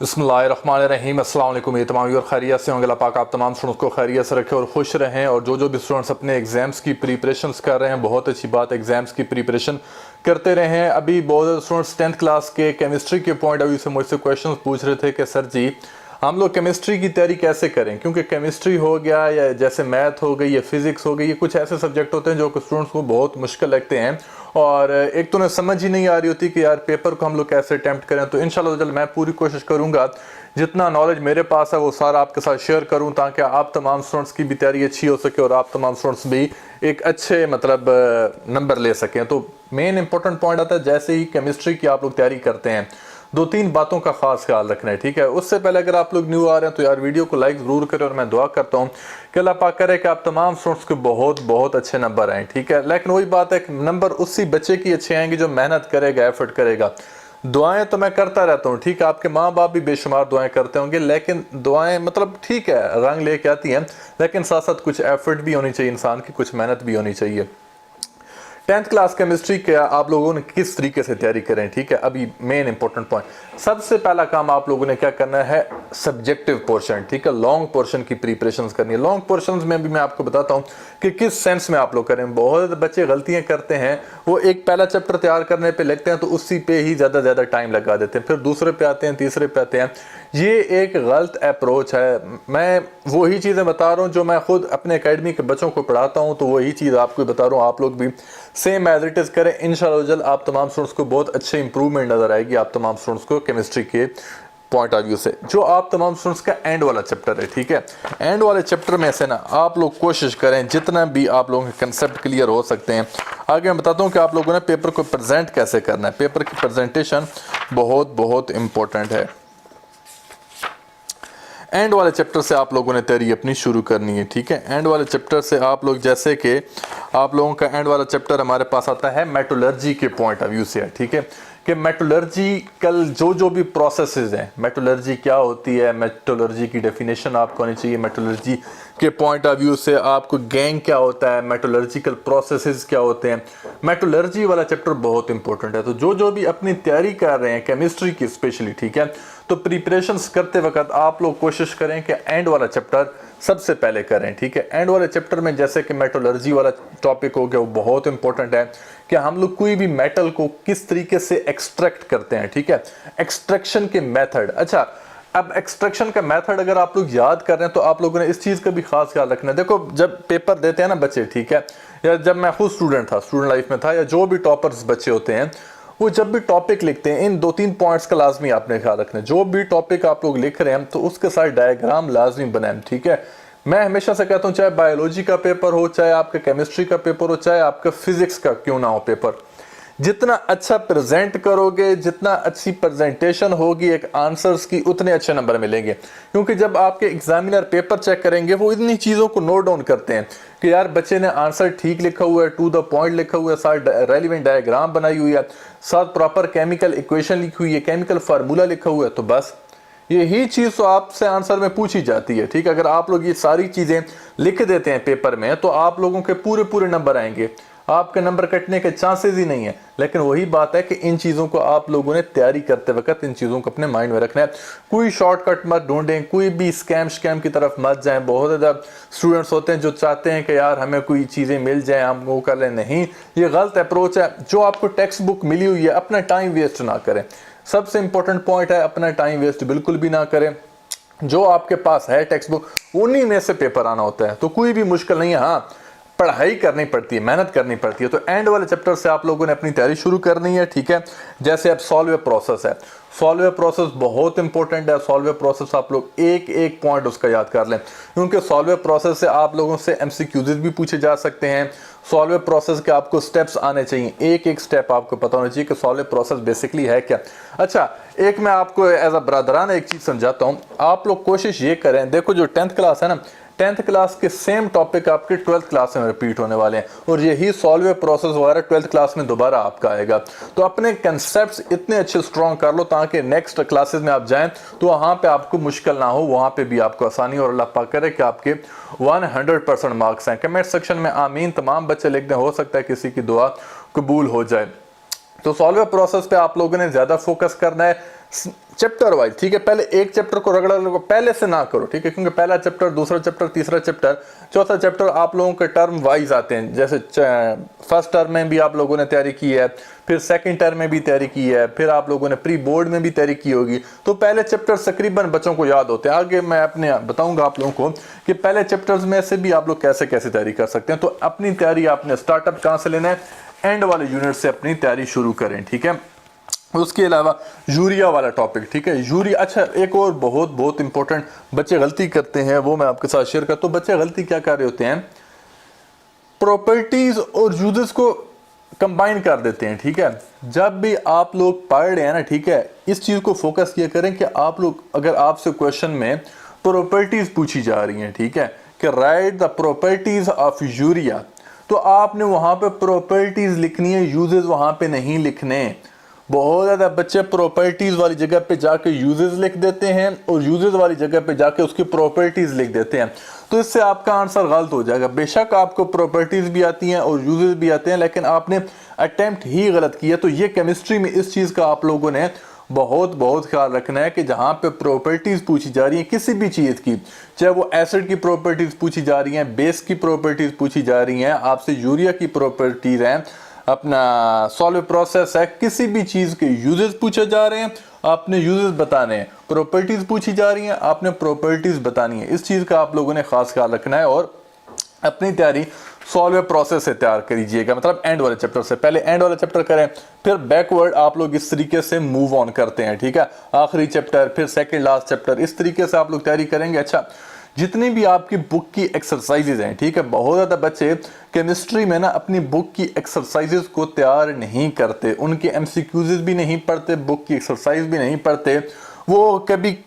बिस्मिल्लाहिर्रहमानिर्रहीम। अस्सलाम वालेकुम। ये तमाम और खैरियत से होंगे। अल्लाह पाक आप तमाम स्टूडेंट्स को खैरियत से रखे और खुश रहें। और जो भी स्टूडेंट्स अपने एग्जाम्स की प्रिपरेशंस कर रहे हैं, बहुत अच्छी बात, एग्जाम्स की प्रिपरेशन करते रहें। अभी बहुत स्टूडेंट्स 10th क्लास के केमिस्ट्री के पॉइंट ऑफ व्यू से मुझसे क्वेश्चन पूछ रहे थे कि सर जी हम लोग केमिस्ट्री की तैयारी कैसे करें, क्योंकि केमिस्ट्री हो गया या जैसे मैथ हो गई या फिजिक्स हो गई, ये कुछ ऐसे सब्जेक्ट होते हैं जो स्टूडेंट्स को बहुत मुश्किल लगते हैं और एक तो उन्हें समझ ही नहीं आ रही होती कि यार पेपर को हम लोग कैसे अटेम्प्ट करें। तो इंशाल्लाह मैं पूरी कोशिश करूंगा जितना नॉलेज मेरे पास है वो सारा आपके साथ शेयर करूं, ताकि आप तमाम स्टूडेंट्स की भी तैयारी अच्छी हो सके और आप तमाम स्टूडेंट्स भी एक अच्छे नंबर ले सकें। तो मेन इंपॉर्टेंट पॉइंट आता है, जैसे ही केमिस्ट्री की आप लोग तैयारी करते हैं दो तीन बातों का खास ख्याल रखना है, ठीक है। उससे पहले अगर आप लोग न्यू आ रहे हैं तो यार वीडियो को लाइक जरूर करें और मैं दुआ करता हूं कि अल्लाह पाक करे कि आप तमाम स्टूडेंट्स के बहुत बहुत अच्छे नंबर आए, ठीक है। लेकिन वही बात है कि नंबर उसी बच्चे की अच्छे आएंगे जो मेहनत करेगा, एफर्ट करेगा। दुआएं तो मैं करता रहता हूँ, ठीक है, आपके माँ बाप भी बेशुमार दुआएं करते होंगे, लेकिन दुआएं ठीक है रंग लेके आती हैं, लेकिन साथ साथ कुछ एफर्ट भी होनी चाहिए इंसान की, कुछ मेहनत भी होनी चाहिए। 10th क्लास केमिस्ट्री के आप लोगों ने किस तरीके से तैयारी करें, ठीक है। अभी मेन इंपॉर्टेंट पॉइंट, सबसे पहला काम आप लोगों ने क्या करना है, सब्जेक्टिव पोर्शन, ठीक है, लॉन्ग पोर्शन की प्रिपरेशंस करनी है। लॉन्ग पोर्शंस में भी मैं आपको बताता हूं कि किस सेंस में आप लोग करें। बहुत बच्चे गलतियां करते हैं, वो एक पहला चैप्टर तैयार करने पे लगते हैं तो उसी पे ही ज्यादा टाइम लगा देते हैं, फिर दूसरे पे आते हैं, तीसरे पे आते हैं। ये एक गलत अप्रोच है। मैं वही चीजें बता रहा हूँ जो मैं खुद अपने एकेडमी के बच्चों को पढ़ाता हूँ, तो वही चीज आपको बता रहा हूँ, आप लोग भी सेम एज इट इज करें। इंशाल्लाह आप तमाम स्टूडेंट्स को बहुत अच्छे इंप्रूवमेंट नजर आएगी, आप तमाम स्टूडेंट्स को केमिस्ट्री के पॉइंट ऑफ व्यू से। जो आप तमाम स्टूडेंट्स का एंड वाला चैप्टर है, ठीक है, एंड वाले चैप्टर में से ना आप लोग कोशिश करें जितना भी आप लोगों के कंसेप्ट क्लियर हो सकते हैं। आगे मैं बताता हूँ कि आप लोगों ने पेपर को प्रेजेंट कैसे करना है। पेपर की प्रेजेंटेशन बहुत इंपॉर्टेंट है। एंड वाले चैप्टर से आप लोगों ने तैयारी अपनी शुरू करनी है, ठीक है। एंड वाले चैप्टर से आप लोग, जैसे कि आप लोगों का एंड वाला चैप्टर हमारे पास आता है मेटलर्जी के पॉइंट ऑफ व्यू से, ठीक है, कि मेटलर्जिकल जो भी प्रोसेसेस हैं, मेटलर्जी क्या होती है, मेटलर्जी की डेफिनेशन आपको आनी चाहिए। मेटलर्जी के पॉइंट ऑफ व्यू से आपको गैंग क्या होता है, मेटलर्जिकल प्रोसेसेस क्या होते हैं, मेटलर्जी वाला चैप्टर बहुत इंपॉर्टेंट है। तो जो भी अपनी तैयारी कर रहे हैं केमिस्ट्री की स्पेशली, ठीक है, तो प्रिपरेशंस करते वक्त आप लोग कोशिश करें कि एंड वाला चैप्टर सबसे पहले करें, ठीक है। एंड वाले चैप्टर में जैसे कि मेटलर्जी वाला टॉपिक हो गया, वो बहुत इंपॉर्टेंट है कि हम लोग कोई भी मेटल को किस तरीके से एक्सट्रैक्ट करते हैं, ठीक है, एक्सट्रैक्शन के मेथड। अच्छा, अब एक्सट्रैक्शन का मेथड अगर आप लोग याद कर रहे हैं तो आप लोगों ने इस चीज का भी खास ख्याल रखना है। देखो जब पेपर देते हैं ना बच्चे, ठीक है, या जब मैं खुद स्टूडेंट लाइफ में था, या जो भी टॉपर्स बच्चे होते हैं, वो जब भी टॉपिक लिखते हैं इन दो तीन पॉइंट्स का लाजमी आपने ख्याल रखना है। जो भी टॉपिक आप लोग लिख रहे हैं तो उसके साथ डायग्राम लाजमी बनाएं, ठीक है। मैं हमेशा से कहता हूं, चाहे बायोलॉजी का पेपर हो, चाहे आपका केमिस्ट्री का पेपर हो, चाहे आपका फिजिक्स का क्यों ना हो पेपर, जितना अच्छा प्रेजेंट करोगे, जितना अच्छी प्रेजेंटेशन होगी एक आंसर्स की, उतने अच्छे नंबर मिलेंगे। क्योंकि जब आपके एग्जामिनर पेपर चेक करेंगे वो इतनी चीजों को नोट डाउन करते हैं कि यार बच्चे ने आंसर ठीक लिखा हुआ है, टू द पॉइंट लिखा हुआ है, साथ रेलिवेंट डायग्राम बनाई हुई है, साथ प्रॉपर केमिकल इक्वेशन लिखी हुई है, केमिकल फार्मूला लिखा हुआ है, तो बस यही चीज तो आपसे आंसर में पूछी जाती है, ठीक है। अगर आप लोग ये सारी चीजें लिख देते हैं पेपर में तो आप लोगों के पूरे नंबर आएंगे, आपके नंबर कटने के चांसेस ही नहीं है। लेकिन वही बात है कि इन चीजों को आप लोगों ने तैयारी करते वक्त इन चीजों को अपने माइंड में रखना है। कोई शॉर्टकट मत ढूंढें, कोई भी स्कैम की तरफ मत जाएं। बहुत ज्यादा स्टूडेंट्स होते हैं जो चाहते हैं कि यार हमें कोई चीजें मिल जाए, हम वो कर लें। नहीं, ये गलत अप्रोच है। जो आपको टेक्स्ट बुक मिली हुई है, अपना टाइम वेस्ट ना करें। सबसे इंपॉर्टेंट पॉइंट है, अपना टाइम वेस्ट बिल्कुल भी ना करें। जो आपके पास है टेक्स्ट बुक, उन्हीं में से पेपर आना होता है, तो कोई भी मुश्किल नहीं है। हाँ, पढ़ाई करनी पड़ती है, मेहनत करनी पड़ती है। तो एंड वाले चैप्टर से आप लोगों ने अपनी तैयारी शुरू करनी है, ठीक है। जैसे अब सॉल्व प्रोसेस है, सॉल्व प्रोसेस बहुत इंपॉर्टेंट है। सॉल्व प्रोसेस आप लोग एक पॉइंट उसका याद कर लें, क्योंकि सॉल्व प्रोसेस से आप लोगों से एमसीक्यूज भी पूछे जा सकते हैं। सॉल्व प्रोसेस के आपको स्टेप्स आने चाहिए, एक स्टेप आपको पता होना चाहिए कि सॉल्व प्रोसेस बेसिकली है क्या। अच्छा, एक मैं आपको एज अ ब्रदराना एक चीज समझाता हूं। आप लोग कोशिश ये करें, देखो जो 10th क्लास है ना, 10th क्लास के सेम टॉपिक आपके 12th क्लास में रिपीट होने वाले हैं, और यही सॉल्व प्रोसेस वगैरह 12th क्लास में दोबारा आपका आएगा। तो अपने कंसेप्ट्स इतने अच्छे स्ट्रॉन्ग कर लो ताकि नेक्स्ट क्लासेस में आप जाएं तो वहां पे आपको मुश्किल ना हो, वहां पे भी आपको आसानी, और अल्लाह पाक करे कि आपके 100% मार्क्स हैं। कमेंट सेक्शन में आमीन तमाम बच्चे लिख दें, हो सकता है किसी की दुआ कबूल हो जाए। तो सॉल्व प्रोसेस पे आप लोगों ने ज्यादा फोकस करना है। चैप्टर वाइज, ठीक है। पहले एक चैप्टर को रगड़ा लो, पहले से ना करो, ठीक है, क्योंकि पहला चैप्टर, दूसरा चैप्टर, तीसरा चैप्टर, चौथा चैप्टर आप लोगों के टर्म वाइज आते हैं। जैसे फर्स्ट टर्म में भी आप लोगों ने तैयारी की है, फिर सेकंड टर्म में भी तैयारी की है, फिर आप लोगों ने प्री बोर्ड में भी तैयारी की होगी, तो पहले चैप्टर तकरीबन बच्चों को याद होते हैं। आगे मैं अपने बताऊंगा आप लोगों को कि पहले चैप्टर्स में से भी आप लोग कैसे कैसे तैयारी कर सकते हैं। तो अपनी तैयारी आपने स्टार्टअप कहाँ से लेना है, एंड वाले यूनिट से अपनी तैयारी शुरू करें, ठीक है। उसके अलावा यूरिया वाला टॉपिक, ठीक है, यूरिया। अच्छा, एक और बहुत बहुत इंपॉर्टेंट बच्चे गलती करते हैं, वो मैं आपके साथ शेयर करता हूं। बच्चे गलती क्या कर रहे होते हैं, प्रॉपर्टीज और यूजेस को कंबाइन कर देते हैं, ठीक है। जब भी आप लोग पढ़ रहे हैं ना, ठीक है, इस चीज को फोकस किया करें कि आप लोग, अगर आपसे क्वेश्चन में प्रॉपर्टीज पूछी जा रही हैं, ठीक है, कि right the properties of urea, तो आपने वहां पे प्रॉपर्टीज लिखनी है, यूजेस वहां पे नहीं लिखने। बहुत ज्यादा बच्चे प्रॉपर्टीज वाली जगह पे जाके यूजेस लिख देते हैं और यूजेस वाली जगह पे जाके उसकी प्रॉपर्टीज लिख देते हैं, तो इससे आपका आंसर गलत हो जाएगा। बेशक आपको प्रॉपर्टीज भी आती हैं और यूजेस भी आते हैं, लेकिन आपने अटेम्प्ट ही गलत किया। तो ये केमिस्ट्री में इस चीज का आप लोगों ने बहुत बहुत ख्याल रखना है कि जहां पे प्रॉपर्टीज पूछी जा रही है किसी भी चीज की, चाहे वो एसिड की प्रॉपर्टीज पूछी जा रही हैं, बेस की प्रॉपर्टीज पूछी जा रही हैं, आपसे यूरिया की प्रॉपर्टीज हैं, अपना सॉल्व प्रोसेस है, किसी भी चीज के यूजेस पूछे जा रहे हैं, आपने यूजेस बताने हैं। प्रॉपर्टीज पूछी जा रही हैं, आपने प्रॉपर्टीज बतानी है। इस चीज का आप लोगों ने खास ख्याल रखना है और अपनी तैयारी सॉल्व प्रोसेस से तैयार करिएगा, मतलब एंड वाले चैप्टर से। पहले एंड वाला चैप्टर करें, फिर बैकवर्ड आप लोग इस तरीके से मूव ऑन करते हैं, ठीक है। आखिरी चैप्टर, फिर सेकंड लास्ट चैप्टर, इस तरीके से आप लोग तैयारी करेंगे। अच्छा, जितनी भी आपकी बुक की एक्सरसाइजेज हैं, ठीक है, बहुत ज्यादा बच्चे केमिस्ट्री में ना अपनी बुक की एक्सरसाइजेज को तैयार नहीं करते, उनके एमसीक्यूज भी नहीं पढ़ते, बुक की एक्सरसाइज भी नहीं पढ़ते, वो कभी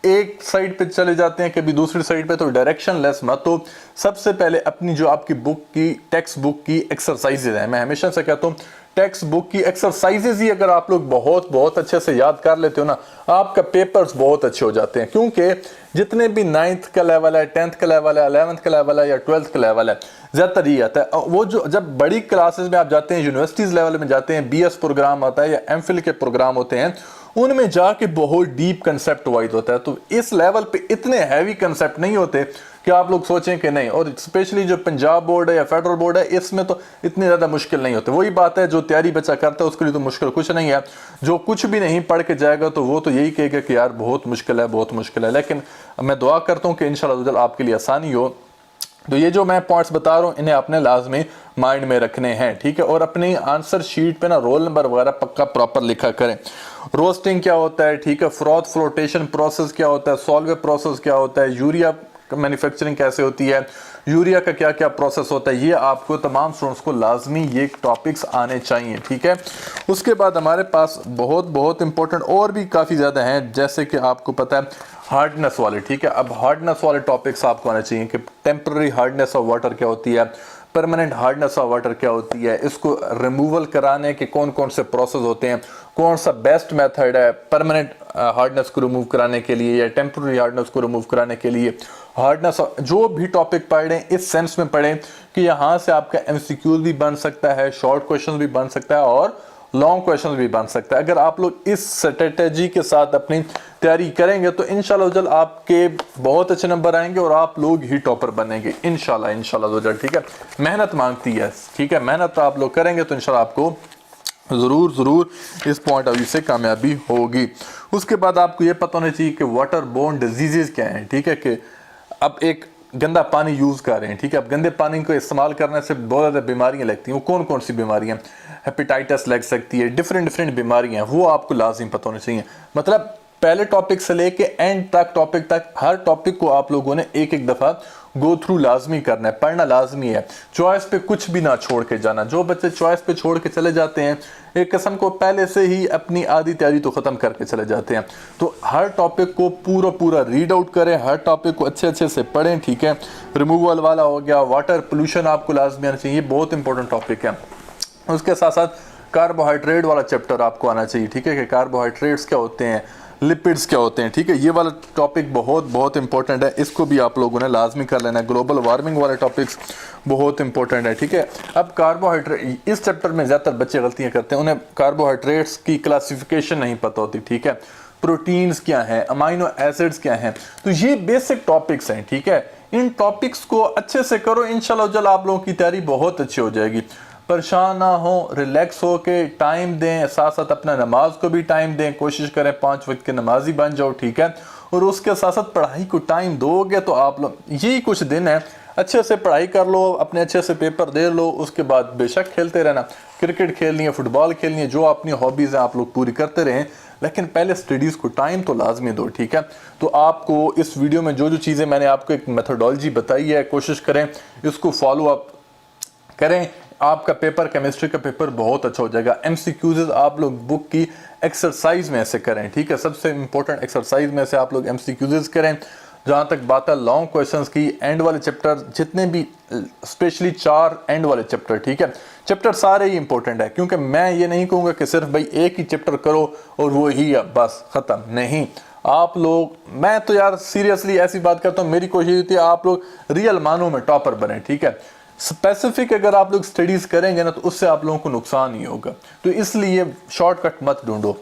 एक साइड पे चले जाते हैं, कभी दूसरी साइड पे, तो डायरेक्शन लेस मत। तो सबसे पहले अपनी जो आपकी बुक की, टेक्स्ट बुक की एक्सरसाइजेज है, मैं हमेशा से कहता हूँ टेक्स्ट बुक की एक्सरसाइजेज ही अगर आप लोग बहुत बहुत अच्छे से याद कर लेते हो ना, आपका पेपर्स बहुत अच्छे हो जाते हैं। क्योंकि जितने भी 9th का लेवल है, 10th का लेवल है, 11th का लेवल है या 12th का लेवल है, ज्यादातर ये आता है। वो जो जब बड़ी क्लासेस में आप जाते हैं, यूनिवर्सिटीज लेवल में जाते हैं, बीएस प्रोग्राम होता है या एमफिल के प्रोग्राम होते हैं, उनमें जाके बहुत डीप कंसेप्ट वाइज होता है। तो इस लेवल पे इतने हैवी कंसेप्ट नहीं होते कि आप लोग सोचें कि नहीं। और स्पेशली जो पंजाब बोर्ड है या फेडरल बोर्ड है, इसमें तो इतनी ज्यादा मुश्किल नहीं होते। वही बात है, जो तैयारी बच्चा करता है उसके लिए तो मुश्किल कुछ नहीं है। जो कुछ भी नहीं पढ़ के जाएगा तो वो तो यही कहेगा कि यार बहुत मुश्किल है, बहुत मुश्किल है। लेकिन मैं दुआ करता हूँ कि इंशाल्लाह आपके लिए आसानी हो। तो ये जो मैं पॉइंट्स बता रहा हूँ, इन्हें आपने लाजमी माइंड में रखने हैं, ठीक है। और अपनी आंसर शीट पे ना रोल नंबर वगैरह पक्का प्रॉपर लिखा करें। रोस्टिंग क्या होता है, ठीक है, फ्रॉथ फ्लोटेशन प्रोसेस क्या होता है, सॉल्वे प्रोसेस क्या होता है, यूरिया मैन्युफैक्चरिंग कैसे होती है, यूरिया का क्या क्या प्रोसेस होता है, ये आपको तमाम स्टूडेंट्स को लाजमी ये टॉपिक्स आने चाहिए, ठीक है। उसके बाद हमारे पास बहुत बहुत इंपॉर्टेंट और भी काफ़ी ज़्यादा हैं, जैसे कि आपको पता है हार्डनेस वाले, ठीक है। अब हार्डनेस वाले टॉपिक्स आपको आने चाहिए कि टेम्पररी हार्डनेस ऑफ वाटर क्या होती है, परमानेंट हार्डनेस ऑफ वाटर क्या होती है, इसको रिमूवल कराने के कौन कौन से प्रोसेस होते हैं, कौन सा बेस्ट मेथड है परमानेंट हार्डनेस को रिमूव कराने के लिए या टेम्पररी हार्डनेस को रिमूव कराने के लिए। हार्डनेस जो भी टॉपिक पढ़ रहे हैं इस सेंस में पढ़ें कि यहाँ से आपका एमसीक्यूज भी बन सकता है, शॉर्ट क्वेश्चन भी बन सकता है और लॉन्ग क्वेश्चन भी बन सकता है। अगर आप लोग इस स्ट्रेटेजी के साथ अपनी तैयारी करेंगे तो इंशाल्लाह जल्द आपके बहुत अच्छे नंबर आएंगे और आप लोग ही टॉपर बनेंगे इंशाल्लाह इंशाल्लाह, ठीक है। मेहनत मांगती है, ठीक है, मेहनत आप लोग करेंगे तो इंशाल्लाह आपको ज़रूर ज़रूर इस पॉइंट ऑफ व्यू से कामयाबी होगी। उसके बाद आपको ये पता होना चाहिए कि वाटर बोर्न डिजीजेज क्या हैं, ठीक है। कि अब एक गंदा पानी यूज़ कर रहे हैं, ठीक है, अब गंदे पानी को इस्तेमाल करने से बहुत ज़्यादा बीमारियां लगती हैं। वो कौन कौन सी बीमारियां, हेपेटाइटिस लग सकती है, डिफरेंट बीमारियां, वो आपको लाजिम पता होनी चाहिए। मतलब पहले टॉपिक से लेके एंड तक टॉपिक तक हर टॉपिक को आप लोगों ने एक एक दफ़ा गो थ्रू लाजमी करना है, पढ़ना लाजमी है। चॉइस पे कुछ भी ना छोड़ के जाना। जो बच्चे चॉइस पे छोड़ के चले जाते हैं, एक किस्म को पहले से ही अपनी आधी तैयारी तो ख़त्म करके चले जाते हैं। तो हर टॉपिक को पूरा रीड आउट करें, हर टॉपिक को अच्छे से पढ़ें, ठीक है। रिमूवल वाला हो गया, वाटर पोल्यूशन आपको लाजमी आना चाहिए, बहुत इंपॉर्टेंट टॉपिक है। उसके साथ साथ कार्बोहाइड्रेट वाला चैप्टर आपको आना चाहिए, ठीक है, कि कार्बोहाइड्रेट्स क्या होते हैं, लिपिड्स क्या होते हैं, ठीक है। ये वाला टॉपिक बहुत इंपॉर्टेंट है, इसको भी आप लोगों ने लाजमी कर लेना है। ग्लोबल वार्मिंग वाले टॉपिक्स बहुत इंपॉर्टेंट है, ठीक है। अब कार्बोहाइड्रेट इस चैप्टर में ज़्यादातर बच्चे गलतियां करते हैं, उन्हें कार्बोहाइड्रेट्स की क्लासिफिकेशन नहीं पता होती, ठीक है। प्रोटीन्स क्या हैं, अमाइनो एसिड्स क्या हैं। तो ये बेसिक टॉपिक्स हैं, ठीक है। इन टॉपिक्स को अच्छे से करो, इंशाल्लाह जल आप लोगों की तैयारी बहुत अच्छी हो जाएगी। परेशान ना हो, रिलैक्स हो के टाइम दें, साथ साथ अपना नमाज को भी टाइम दें, कोशिश करें 5 वक्त के नमाजी बन जाओ, ठीक है। और उसके साथ साथ पढ़ाई को टाइम दोगे तो आप लोग, यही कुछ दिन है, अच्छे से पढ़ाई कर लो, अपने अच्छे से पेपर दे लो, उसके बाद बेशक खेलते रहना, क्रिकेट खेलनी है, फुटबॉल खेलनी है, जो अपनी हॉबीज़ हैं आप लोग पूरी करते रहें, लेकिन पहले स्टडीज़ को टाइम तो लाजमी दो, ठीक है। तो आपको इस वीडियो में जो जो चीज़ें मैंने आपको एक मेथोडोलॉजी बताई है, कोशिश करें इसको फॉलो अप करें, आपका पेपर, केमिस्ट्री का पेपर बहुत अच्छा हो जाएगा। एमसीक्यूज आप लोग बुक की एक्सरसाइज में से करें, ठीक है। सबसे इंपॉर्टेंट एक्सरसाइज में से आप लोग एमसीक्यूज करें। जहां तक बात है लॉन्ग क्वेश्चंस की, एंड वाले चैप्टर जितने भी, स्पेशली 4 एंड वाले चैप्टर, ठीक है, चैप्टर सारे ही इंपॉर्टेंट है, क्योंकि मैं ये नहीं कहूंगा कि सिर्फ भाई एक ही चैप्टर करो और वो ही बस खत्म, नहीं। आप लोग, मैं तो यार सीरियसली ऐसी बात करता हूँ, मेरी कोशिश होती है आप लोग रियल मानों में टॉपर बने, ठीक है। स्पेसिफिक अगर आप लोग स्टडीज करेंगे ना तो उससे आप लोगों को नुकसान ही होगा। तो इसलिए शॉर्टकट मत ढूंढो,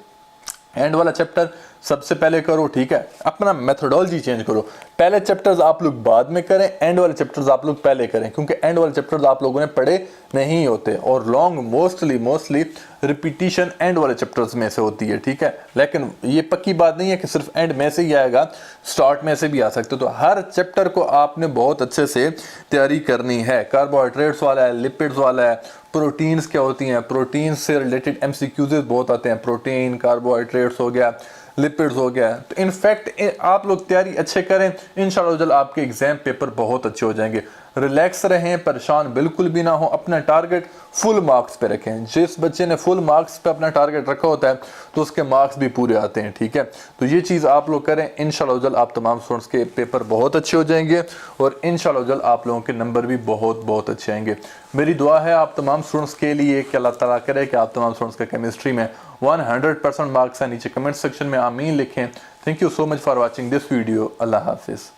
एंड वाला चैप्टर सबसे पहले करो, ठीक है। अपना मेथोडोलॉजी चेंज करो, पहले चैप्टर्स आप लोग बाद में करें, एंड वाले चैप्टर्स आप लोग पहले करें, क्योंकि एंड वाले चैप्टर्स आप लोगों ने पढ़े नहीं होते, और लॉन्ग मोस्टली रिपीटिशन एंड वाले चैप्टर्स में से होती है, ठीक है। लेकिन ये पक्की बात नहीं है कि सिर्फ एंड में से ही आएगा, स्टार्ट में से भी आ सकते। तो हर चैप्टर को आपने बहुत अच्छे से तैयारी करनी है। कार्बोहाइड्रेट्स वाला है, लिपिड्स वाला है, प्रोटीन्स क्या होती हैं, प्रोटीन्स से रिलेटेड एमसीक्यूज बहुत आते हैं, प्रोटीन, कार्बोहाइड्रेट्स हो गया, लिपिड्स हो गया। तो इनफैक्ट आप लोग तैयारी अच्छे करें, इंशाल्लाह जल आपके एग्जाम पेपर बहुत अच्छे हो जाएंगे। रिलैक्स रहें, परेशान बिल्कुल भी ना हो, अपना टारगेट फुल मार्क्स पे रखें। जिस बच्चे ने फुल मार्क्स पे अपना टारगेट रखा होता है तो उसके मार्क्स भी पूरे आते हैं, ठीक है। तो ये चीज़ आप लोग करें, इंशाल्लाह जल आप तमाम स्टूडेंट्स के पेपर बहुत अच्छे हो जाएंगे, और इंशाल्लाह जल आप लोगों के नंबर भी बहुत अच्छे आएंगे। मेरी दुआ है आप तमाम स्टूडेंट्स के लिए कि अल्लाह ताला करे कि आप तमाम स्टूडेंट्स का केमिस्ट्री में 100% मार्क्स है। नीचे कमेंट सेक्शन में आमीन लिखें। Thank you so much for watching this video. अल्लाह हाफिज़।